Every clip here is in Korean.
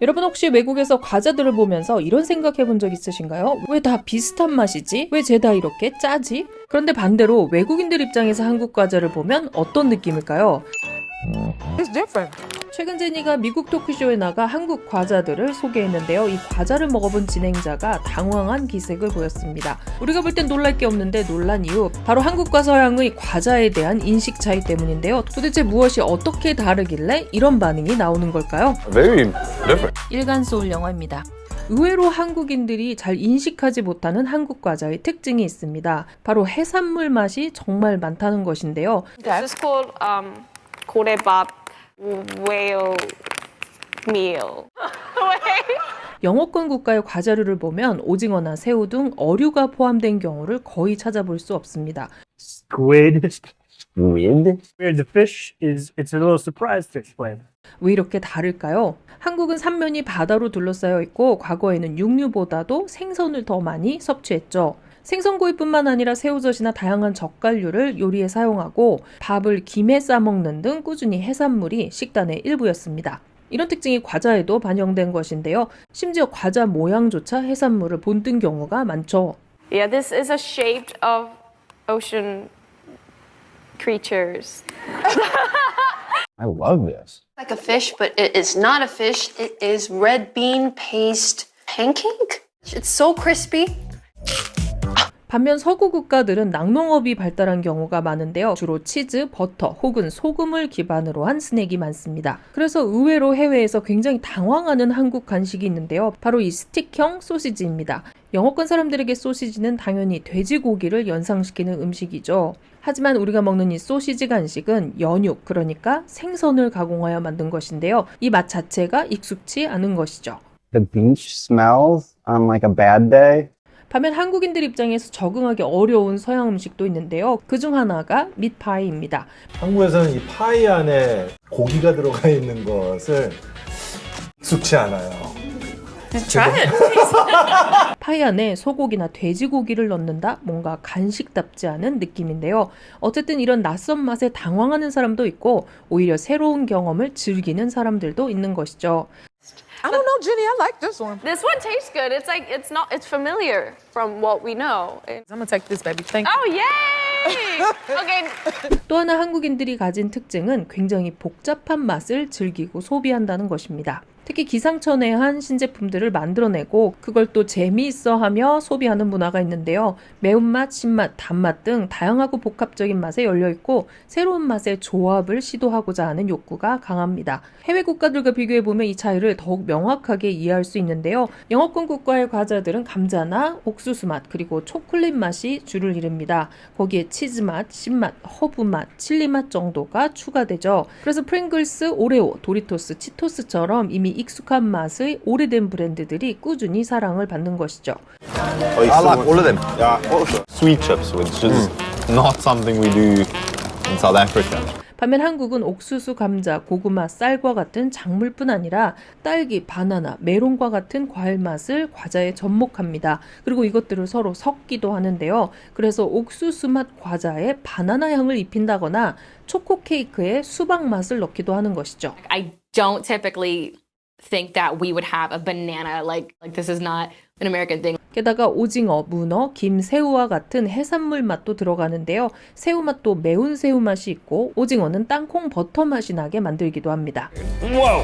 여러분 혹시 외국에서 과자들을 보면서 이런 생각해 본 적 있으신가요? 왜 다 비슷한 맛이지? 왜 죄다 이렇게 짜지? 그런데 반대로 외국인들 입장에서 한국 과자를 보면 어떤 느낌일까요? It's different. 최근 제니가 미국 토크쇼에 나가 한국 과자들을 소개했는데요. 이 과자를 먹어본 진행자가 당황한 기색을 보였습니다. 우리가 볼 땐 놀랄 게 없는데 놀란 이유, 바로 한국과 서양의 과자에 대한 인식 차이 때문인데요. 도대체 무엇이 어떻게 다르길래 이런 반응이 나오는 걸까요? Very different. 일간 소울 영화입니다. 의외로 한국인들이 잘 인식하지 못하는 한국 과자의 특징이 있습니다. 바로 해산물 맛이 정말 많다는 것인데요. Okay. This is called 고래밥 whale meal. 영어권 국가의 과자류를 보면 오징어나 새우 등 어류가 포함된 경우를 거의 찾아볼 수 없습니다. Squid. Squid? The fish it's a little surprise fish flavor. 왜 이렇게 다를까요? 한국은 삼면이 바다로 둘러싸여 있고 과거에는 육류보다도 생선을 더 많이 섭취했죠. 생선구이뿐만 아니라 새우젓이나 다양한 젓갈류를 요리에 사용하고 밥을 김에 싸먹는 등 꾸준히 해산물이 식단의 일부였습니다. 이런 특징이 과자에도 반영된 것인데요. 심지어 과자 모양조차 해산물을 본뜬 경우가 많죠. Yeah, this is a shape of ocean creatures. I love this. Like a fish, but it is not a fish. It is red bean paste pancake. It's so crispy. 반면 서구 국가들은 낙농업이 발달한 경우가 많은데요. 주로 치즈, 버터 혹은 소금을 기반으로 한 스낵이 많습니다. 그래서 의외로 해외에서 굉장히 당황하는 한국 간식이 있는데요. 바로 이 스틱형 소시지입니다. 영어권 사람들에게 소시지는 당연히 돼지고기를 연상시키는 음식이죠. 하지만 우리가 먹는 이 소시지 간식은 연육, 그러니까 생선을 가공하여 만든 것인데요. 이 맛 자체가 익숙치 않은 것이죠. The beach smells on like a bad day. 반면 한국인들 입장에서 적응하기 어려운 서양 음식도 있는데요. 그중 하나가 밋파이입니다. 한국에서는 이 파이 안에 고기가 들어가 있는 것을 익숙치 않아요. Try it. 파이 안에 소고기나 돼지고기를 넣는다? 뭔가 간식답지 않은 느낌인데요. 어쨌든 이런 낯선 맛에 당황하는 사람도 있고 오히려 새로운 경험을 즐기는 사람들도 있는 것이죠. I don't know, Jenny. I like this one. This one tastes good. It's like it's familiar from what we know. I'm gonna take this, baby. Thank you. Oh yay! Okay. 또 하나 한국인들이 가진 특징은 굉장히 복잡한 맛을 즐기고 소비한다는 것입니다. 특히 기상천외한 신제품들을 만들어내고 그걸 또 재미있어 하며 소비하는 문화가 있는데요. 매운맛, 신맛, 단맛 등 다양하고 복합적인 맛에 열려있고 새로운 맛의 조합을 시도하고자 하는 욕구가 강합니다. 해외 국가들과 비교해보면 이 차이를 더욱 명확하게 이해할 수 있는데요. 영어권 국가의 과자들은 감자나 옥수수 맛 그리고 초콜릿 맛이 주를 이룹니다. 거기에 치즈맛, 신맛, 허브맛, 칠리맛 정도가 추가되죠. 그래서 프링글스, 오레오, 도리토스, 치토스처럼 이미 익숙한 맛의 오래된 브랜드들이 꾸준히 사랑을 받는 것이죠. I like all of them. Yeah. Sweet chips, which is not something we do in South Africa. 반면 한국은 옥수수, 감자, 고구마, 쌀과 같은 작물뿐 아니라 딸기, 바나나, 메론과 같은 과일 맛을 과자에 접목합니다. 그리고 이것들을 서로 섞기도 하는데요. 그래서 옥수수 맛 과자에 바나나 향을 입힌다거나 초코 케이크에 수박 맛을 넣기도 하는 것이죠. I don't typically think that we would have a banana like this is not an American thing. 게다가 오징어, 문어, 김, 새우와 같은 해산물 맛도 들어가는데요. 새우 맛도 매운 새우 맛이 있고 오징어는 땅콩 버터 맛이 나게 만들기도 합니다. Whoa!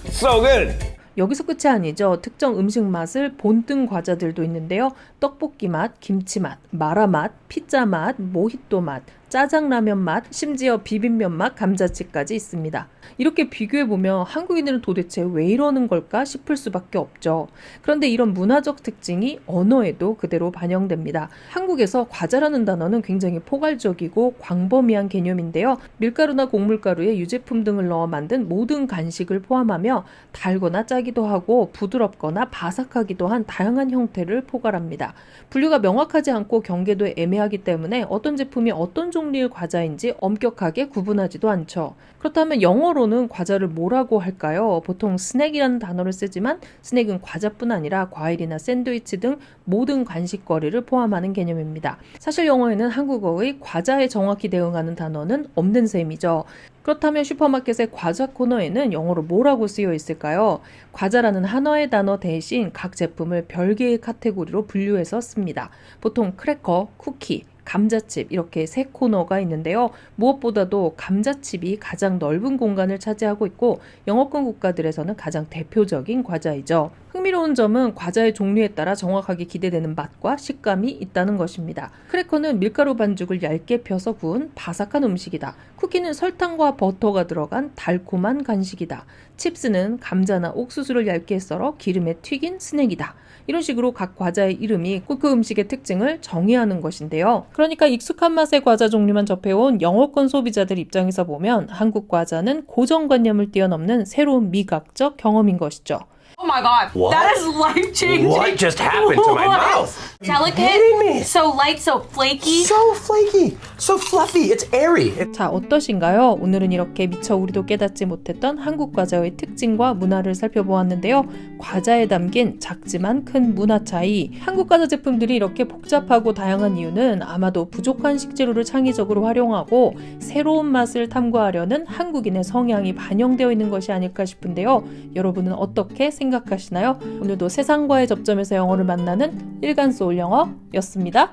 So good! 여기서 끝이 아니죠. 특정 음식 맛을 본뜬 과자들도 있는데요. 떡볶이 맛, 김치 맛, 마라 맛, 피자 맛, 모히또 맛, 짜장라면 맛, 심지어 비빔면 맛, 감자칩까지 있습니다. 이렇게 비교해보면 한국인들은 도대체 왜 이러는 걸까 싶을 수밖에 없죠. 그런데 이런 문화적 특징이 언어에도 그대로 반영됩니다. 한국에서 과자라는 단어는 굉장히 포괄적이고 광범위한 개념인데요. 밀가루나 곡물가루에 유제품 등을 넣어 만든 모든 간식을 포함하며 달거나 짜기도 하고 부드럽거나 바삭하기도 한 다양한 형태를 포괄합니다. 분류가 명확하지 않고 경계도 애매하기 때문에 어떤 제품이 어떤 종류의 과자인지 엄격하게 구분하지도 않죠. 그렇다면 영어로는 과자를 뭐라고 할까요? 보통 스낵이라는 단어를 쓰지만 스낵은 과자뿐 아니라 과일이나 샌드위치 등 모든 간식거리를 포함하는 개념입니다. 사실 영어에는 한국어의 과자에 정확히 대응하는 단어는 없는 셈이죠. 그렇다면 슈퍼마켓의 과자 코너에는 영어로 뭐라고 쓰여 있을까요? 과자라는 하나의 단어 대신 각 제품을 별개의 카테고리로 분류해서 씁니다. 보통 크래커, 쿠키, 감자칩 이렇게 세 코너가 있는데요. 무엇보다도 감자칩이 가장 넓은 공간을 차지하고 있고 영어권 국가들에서는 가장 대표적인 과자이죠. 흥미로운 점은 과자의 종류에 따라 정확하게 기대되는 맛과 식감이 있다는 것입니다. 크래커는 밀가루 반죽을 얇게 펴서 구운 바삭한 음식이다. 쿠키는 설탕과 버터가 들어간 달콤한 간식이다. 칩스는 감자나 옥수수를 얇게 썰어 기름에 튀긴 스낵이다. 이런 식으로 각 과자의 이름이 그 음식의 특징을 정의하는 것인데요. 그러니까 익숙한 맛의 과자 종류만 접해온 영어권 소비자들 입장에서 보면 한국 과자는 고정관념을 뛰어넘는 새로운 미각적 경험인 것이죠. Oh my god. What? That is life changing. What just happened to my mouth? Delicate, so light, so flaky. So flaky, so fluffy, it's airy. 자, 어떠신가요? 오늘은 이렇게 미처 우리도 깨닫지 못했던 한국 과자의 특징과 문화를 살펴보았는데요. 과자에 담긴 작지만 큰 문화 차이. 한국 과자 제품들이 이렇게 복잡하고 다양한 이유는 아마도 부족한 식재료를 창의적으로 활용하고 새로운 맛을 탐구하려는 한국인의 성향이 반영되어 있는 것이 아닐까 싶은데요. 여러분은 어떻게 생각하시나요? 오늘도 세상과의 접점에서 영어를 만나는 일간소울 영어였습니다.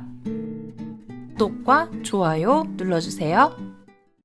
구독과 좋아요 눌러주세요.